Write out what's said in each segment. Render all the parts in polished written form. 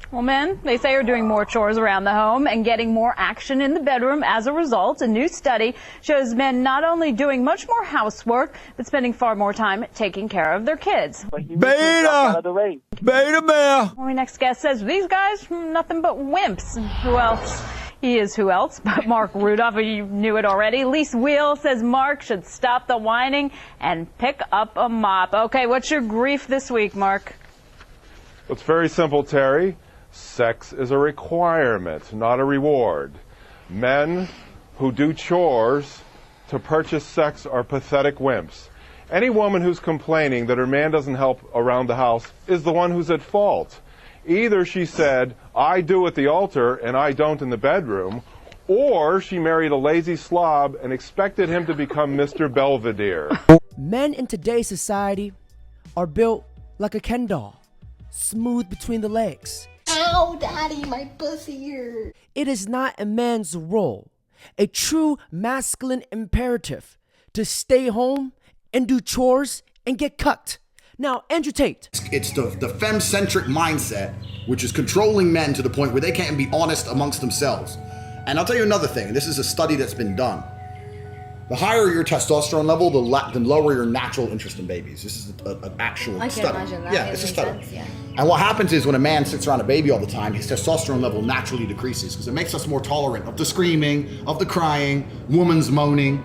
Well, men, they say, are doing more chores around the home and getting more action in the bedroom as a result. A new study shows men not only doing much more housework, but spending far more time taking care of their kids. Beta male. Our next guest says these guys, nothing but wimps. Who else? He is who else but Mark Rudolph. You knew it already. Lise Wheel says Mark should stop the whining and pick up a mop. Okay, what's your grief this week, Mark? It's very simple, Terry. Sex is a requirement, not a reward. Men who do chores to purchase sex are pathetic wimps. Any woman who's complaining that her man doesn't help around the house is the one who's at fault. Either she said, I do at the altar and I don't in the bedroom, or she married a lazy slob and expected him to become Mr. Belvedere. Men in today's society are built like a Ken doll, smooth between the legs. Ow, daddy, my pussy hurt. It is not a man's role, a true masculine imperative, to stay home and do chores and get cucked. Now, Andrew Tate. It's the femme-centric mindset, which is controlling men to the point where they can't be honest amongst themselves. And I'll tell you another thing, and this is a study that's been done. The higher your testosterone level, the lower your natural interest in babies. This is an actual study. I can imagine that. Yeah, it's a study. Sense, yeah. And what happens is when a man sits around a baby all the time, his testosterone level naturally decreases because it makes us more tolerant of the screaming, of the crying, woman's moaning.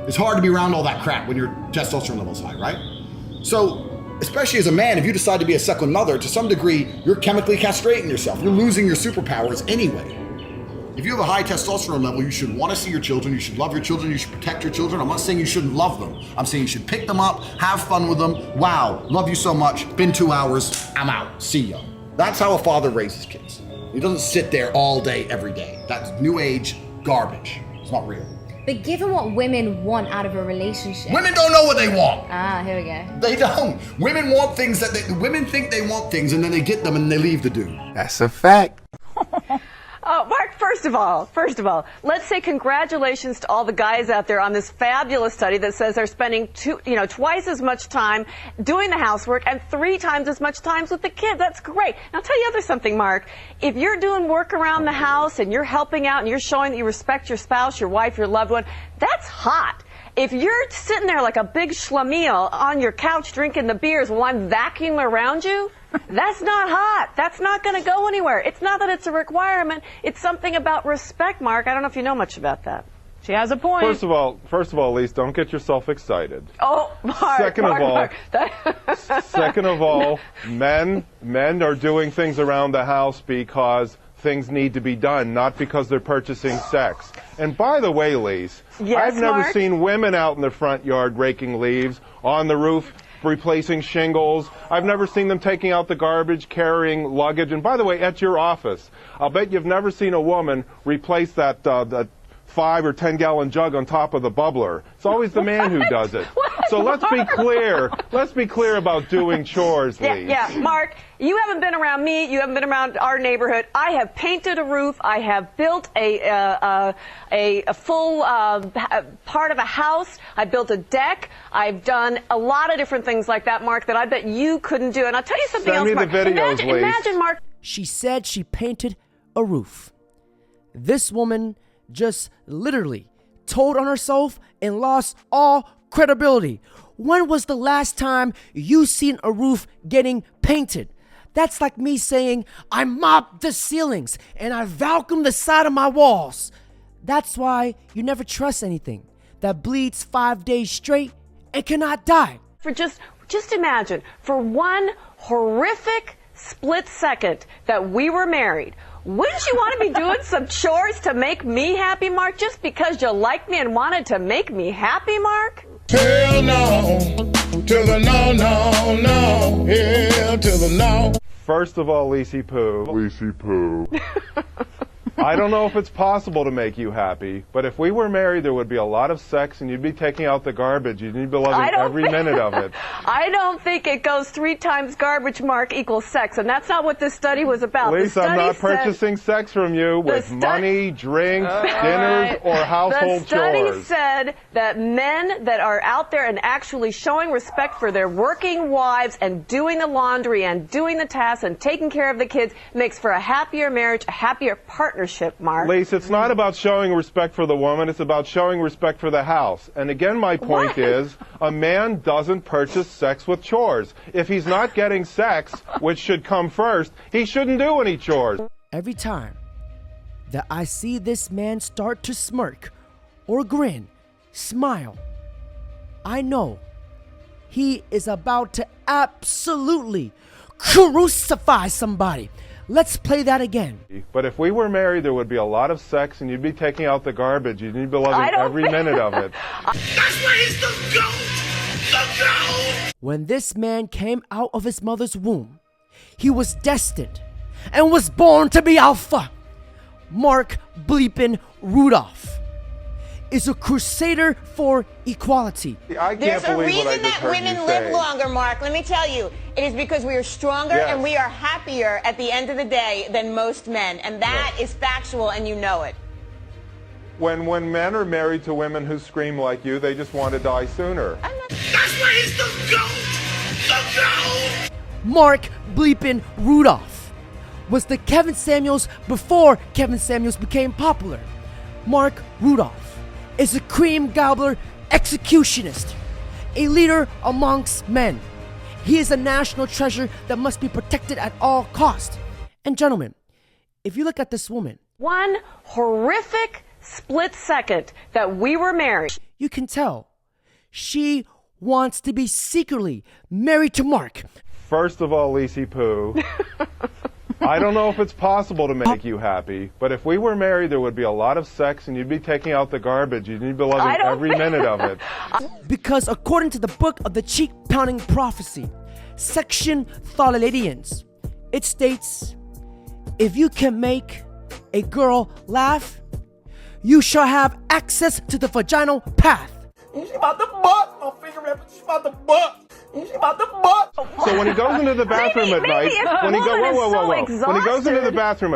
It's hard to be around all that crap when your testosterone level's high, right? So, especially as a man, if you decide to be a second mother, to some degree, you're chemically castrating yourself. You're losing your superpowers anyway. If you have a high testosterone level, you should want to see your children, you should love your children, you should protect your children. I'm not saying you shouldn't love them. I'm saying you should pick them up, have fun with them. Wow, love you so much, been 2 hours, I'm out, see ya. That's how a father raises kids. He doesn't sit there all day, every day. That's new age garbage. It's not real. But given what women want out of a relationship. Women don't know what they want. Ah, here we go. They don't. Women want things women think they want things and then they get them and they leave the dude. That's a fact. Mark, first of all, let's say congratulations to all the guys out there on this fabulous study that says they're spending twice as much time doing the housework and 3 times as much time with the kids. That's great. Now, I'll tell you something, Mark. If you're doing work around the house and you're helping out and you're showing that you respect your spouse, your wife, your loved one, that's hot. If you're sitting there like a big schlemiel on your couch drinking the beers while I'm vacuuming around you, that's not hot. That's not going to go anywhere. It's not that it's a requirement. It's something about respect, Mark. I don't know if you know much about that. She has a point. First of all, Lise, don't get yourself excited. Oh, Mark. Second of all, men are doing things around the house because things need to be done, not because they're purchasing sex. And by the way, Lise, yes, I've never Mark? seen women out in the front yard raking leaves, on the roof replacing shingles. I've never seen them taking out the garbage, carrying luggage. And by the way, at your office, I'll bet you've never seen a woman replace that 5 or 10 gallon jug on top of the bubbler. It's always the man who does it. So let's be clear. Let's be clear about doing chores, Lise. Yeah, Mark, you haven't been around me. You haven't been around our neighborhood. I have painted a roof. I have built a full part of a house. I built a deck. I've done a lot of different things like that, Mark, that I bet you couldn't do. And I'll tell you something else, Mark. Send me the videos, Lise. Imagine, Mark. She said she painted a roof. This woman just literally told on herself and lost all credibility. When was the last time you seen a roof getting painted? That's like me saying I mopped the ceilings and I vacuumed the side of my walls. That's why you never trust anything that bleeds 5 days straight and cannot die. For just imagine, for one horrific split second that we were married, wouldn't you want to be doing some chores to make me happy, Mark, just because you liked me and wanted to make me happy, Mark? Hell no, to the no, no, no, hell to the no. First of all, Lise Poo. I don't know if it's possible to make you happy, but if we were married, there would be a lot of sex and you'd be taking out the garbage. You'd be loving every minute of it. I don't think it goes 3 times garbage, Mark, equals sex, and that's not what this study was about. Lisa, I'm not purchasing sex from you with money, drinks, dinners, or household chores. The study said that men that are out there and actually showing respect for their working wives and doing the laundry and doing the tasks and taking care of the kids makes for a happier marriage, a happier partnership, Mark. Lisa, it's not about showing respect for the woman, it's about showing respect for the house. And again, my point is, a man doesn't purchase sex with chores. If he's not getting sex, which should come first, he shouldn't do any chores. Every time that I see this man start to smirk or grin, smile, I know he is about to absolutely crucify somebody. Let's play that again. But if we were married, there would be a lot of sex and you'd be taking out the garbage. You'd be loving every minute of it. That's where he's the goat! The goat! When this man came out of his mother's womb, he was destined and was born to be alpha. Mark bleepin Rudolph is a crusader for equality. I can't There's a believe what I reason just that heard women you live say. longer, Mark. Let me tell you. It is because we are stronger and we are happier at the end of the day than most men. And that is factual, and you know it. When men are married to women who scream like you, they just want to die sooner. That's where he's the goat! The goat! Mark bleepin Rudolph was the Kevin Samuels before Kevin Samuels became popular. Mark Rudolph is a cream gobbler executionist, a leader amongst men. He is a national treasure that must be protected at all costs. And gentlemen, if you look at this woman, one horrific split second that we were married, you can tell she wants to be secretly married to Mark. First of all, Lacey Poo, I don't know if it's possible to make you happy, but if we were married, there would be a lot of sex and you'd be taking out the garbage. You'd be loving every minute of it. Because according to the book of the cheek-pounding prophecy, section Tholalidians, it states, if you can make a girl laugh, you shall have access to the vaginal path. She's about the butt! My finger rap, she's about the butt! She's about the butt! So when he goes into the bathroom at night, when he goes into the bathroom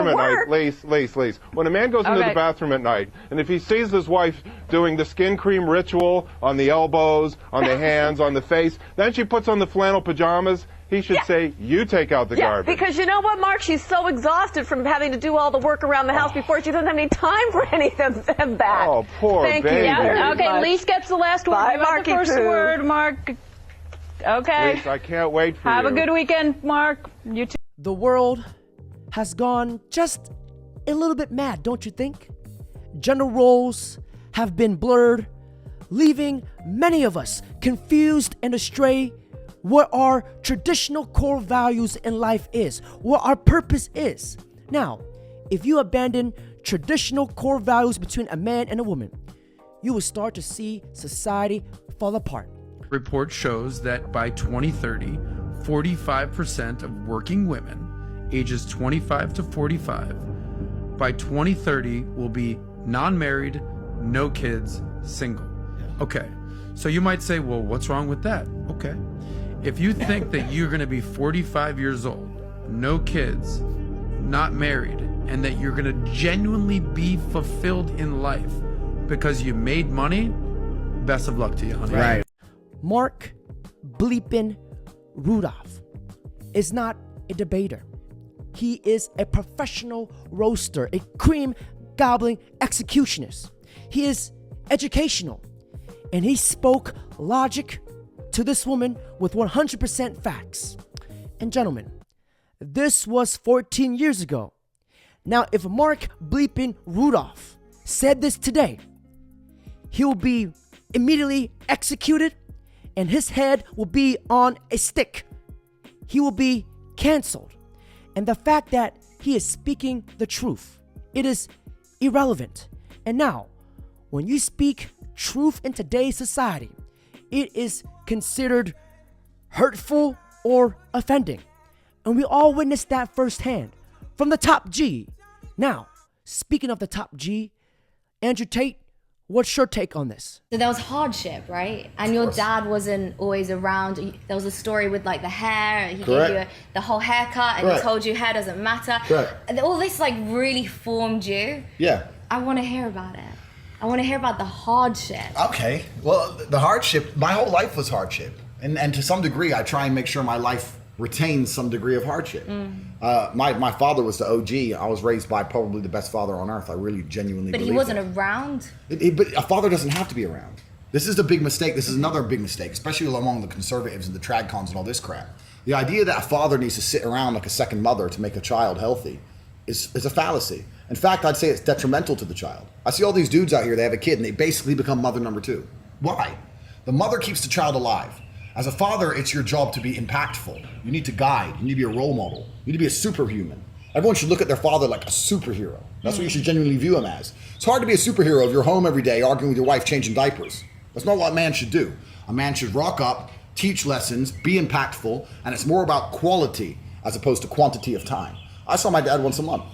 at night, Lace, when a man goes into the bathroom at night, and if he sees his wife doing the skin cream ritual on the elbows, on the hands, on the face, then she puts on the flannel pajamas, he should say, you take out the garbage. Because you know what, Mark? She's so exhausted from having to do all the work around the house before she doesn't have any time for any of that. Oh, poor Thank baby. you. Yeah, okay, Lise gets the last word. Bye, You got the Marky first Poo. word, Mark. Okay. Lise, I can't wait for Have you. a good weekend, Mark. You too. The world has gone just a little bit mad, don't you think? Gender roles have been blurred, leaving many of us confused and astray what our traditional core values in life is, what our purpose is. Now, if you abandon traditional core values between a man and a woman, you will start to see society fall apart. Report shows that by 2030, 45% of working women ages 25 to 45 by 2030 will be non-married, no kids, single. Okay, so you might say, well, what's wrong with that? Okay. If you think that you're going to be 45 years old, no kids, not married, and that you're going to genuinely be fulfilled in life because you made money, best of luck to you, honey. Right. Mark bleepin Rudolph is not a debater. He is a professional roaster, a cream gobbling executionist. He is educational, and he spoke logic to this woman with 100% facts. And gentlemen, this was 14 years ago. Now, if Mark bleepin Rudolph said this today, he will be immediately executed and his head will be on a stick. He will be canceled. And the fact that he is speaking the truth, it is irrelevant. And now, when you speak truth in today's society, it is considered hurtful or offending. And we all witnessed that firsthand. From the top G Now, speaking of the top G, Andrew Tate, what's your take on this? So there was hardship, right? And your dad wasn't always around. There was a story with like the hair. He gave you the whole haircut, and he told you hair doesn't matter. And all this like really formed you. Yeah. I want to hear about it. I want to hear about the hardship. Okay. Well, the hardship, my whole life was hardship. And to some degree, I try and make sure my life retains some degree of hardship. My father was the OG. I was raised by probably the best father on earth. I really genuinely believe But he wasn't around? But a father doesn't have to be around. This is the big mistake. This is another big mistake, especially among the conservatives and the tradcons and all this crap. The idea that a father needs to sit around like a second mother to make a child healthy is a fallacy. In fact, I'd say it's detrimental to the child. I see all these dudes out here, they have a kid and they basically become mother number 2. Why? The mother keeps the child alive. As a father, it's your job to be impactful. You need to guide. You need to be a role model. You need to be a superhuman. Everyone should look at their father like a superhero. That's what you should genuinely view him as. It's hard to be a superhero if you're home every day arguing with your wife, changing diapers. That's not what a man should do. A man should rock up, teach lessons, be impactful, and it's more about quality as opposed to quantity of time. I saw my dad once a month.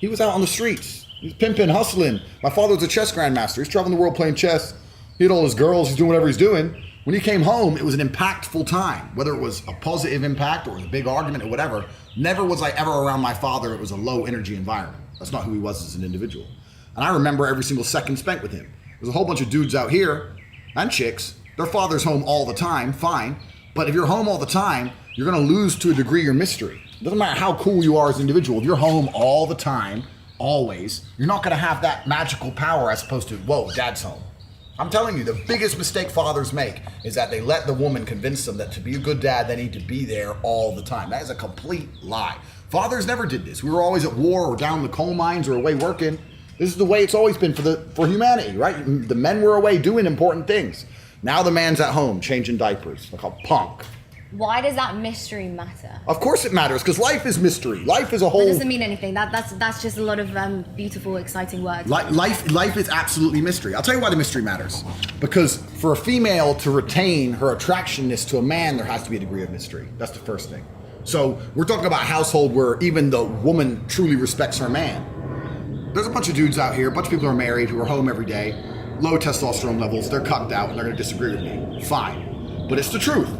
He was out on the streets. He was pimping, hustling. My father was a chess grandmaster. He's traveling the world playing chess. He had all his girls. He's doing whatever he's doing. When he came home, it was an impactful time. Whether it was a positive impact or it was a big argument or whatever, never was I ever around my father. It was a low energy environment. That's not who he was as an individual. And I remember every single second spent with him. There's a whole bunch of dudes out here and chicks. Their father's home all the time, fine. But if you're home all the time, you're gonna lose to a degree your mystery. It doesn't matter how cool you are as an individual. If you're home all the time, always, you're not gonna have that magical power as opposed to, whoa, dad's home. I'm telling you, the biggest mistake fathers make is that they let the woman convince them that to be a good dad, they need to be there all the time. That is a complete lie. Fathers never did this. We were always at war or down in the coal mines or away working. This is the way it's always been for humanity, right? The men were away doing important things. Now the man's at home changing diapers like a punk. Why does that mystery matter? Of course it matters, because life is mystery. Life is a whole... That doesn't mean anything. That's just a lot of beautiful, exciting words. Life is absolutely mystery. I'll tell you why the mystery matters. Because for a female to retain her attractionness to a man, there has to be a degree of mystery. That's the first thing. So we're talking about a household where even the woman truly respects her man. There's a bunch of dudes out here, a bunch of people who are married, who are home every day, low testosterone levels, they're cucked out, and they're going to disagree with me. Fine. But it's the truth.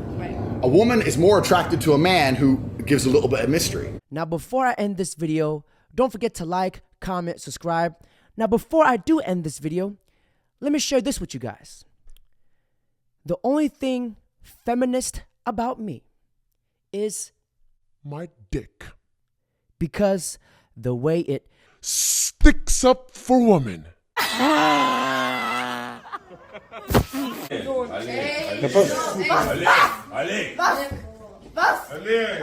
A woman is more attracted to a man who gives a little bit of mystery. Now, before I end this video, don't forget to like, comment, subscribe. Now, before I do end this video, let me share this with you guys. The only thing feminist about me is my dick. Because the way it sticks up for women. Олег! Олег! Олег,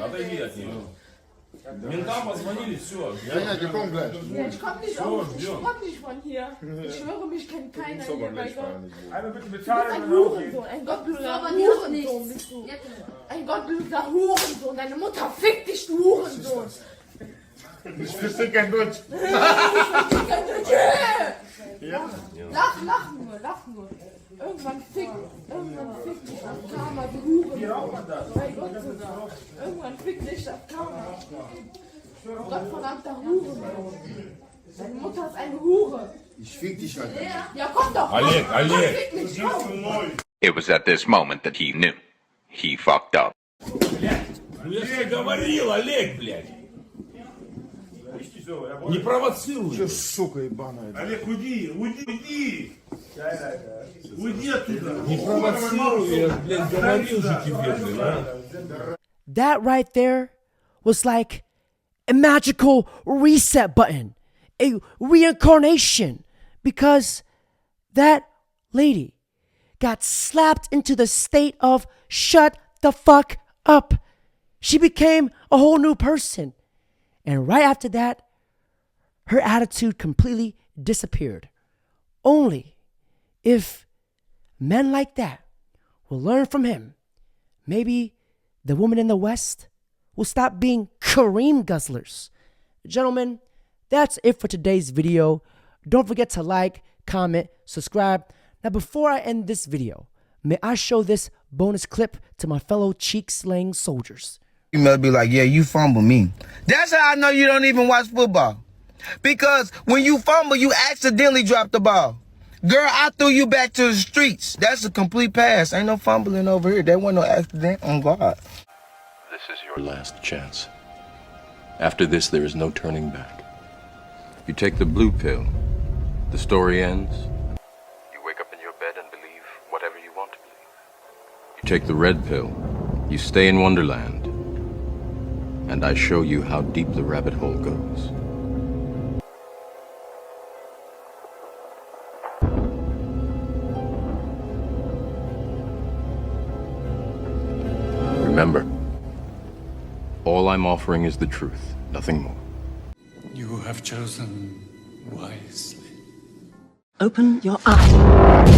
отойди от нее. Ментам позвонили, все. Ja, komm gleich. Ich komm nicht auf, ich komm nicht von hier. Ich schwöre, mich kennt keiner hier bei Gott. Einmal bitte Du bist bezahlen. ein Hurensohn, ein gottloser Hurensohn bist du. Ein gottloser Hurensohn, deine Mutter fickt dich, du Hurensohn. Ich verstehe kein Deutsch. Ja. Lach nur. Irgendwann fickt dich auf Karma, du Hurensohn. Bei Gott sogar. Irgendwann fickt dich auf Karma. Gottverdammter Hurensohn. Deine Mutter ist eine Hure. Ich fick dich halt. Ja, komm doch. Олег, Олег. Fick mich, komm. It was at this moment that he knew. He fucked up. Ну я же говорил, Олег, блядь. Не провоцируй. Что, сука ебаная. Олег, уйди. Уйди оттуда. Не провоцируй, я, блядь, говорил же тебе, блядь. That right there was like a magical reset button, a reincarnation, because that lady got slapped into the state of shut the fuck up. She became a whole new person. And right after that, her attitude completely disappeared. Only if men like that will learn from him, maybe the women in the West will stop being Kareem guzzlers. Gentlemen, that's it for today's video. Don't forget to like, comment, subscribe. Now, before I end this video, may I show this bonus clip to my fellow cheek-slaying soldiers. Female be like, yeah, you fumble me. That's how I know you don't even watch football. Because when you fumble, you accidentally drop the ball. Girl, I threw you back to the streets. That's a complete pass. Ain't no fumbling over here. That wasn't no accident on God. This is your last chance. After this, there is no turning back. You take the blue pill, the story ends. You wake up in your bed and believe whatever you want to believe. You take the red pill, you stay in Wonderland, and I show you how deep the rabbit hole goes. Remember, all I'm offering is the truth, nothing more. You have chosen wisely. Open your eyes.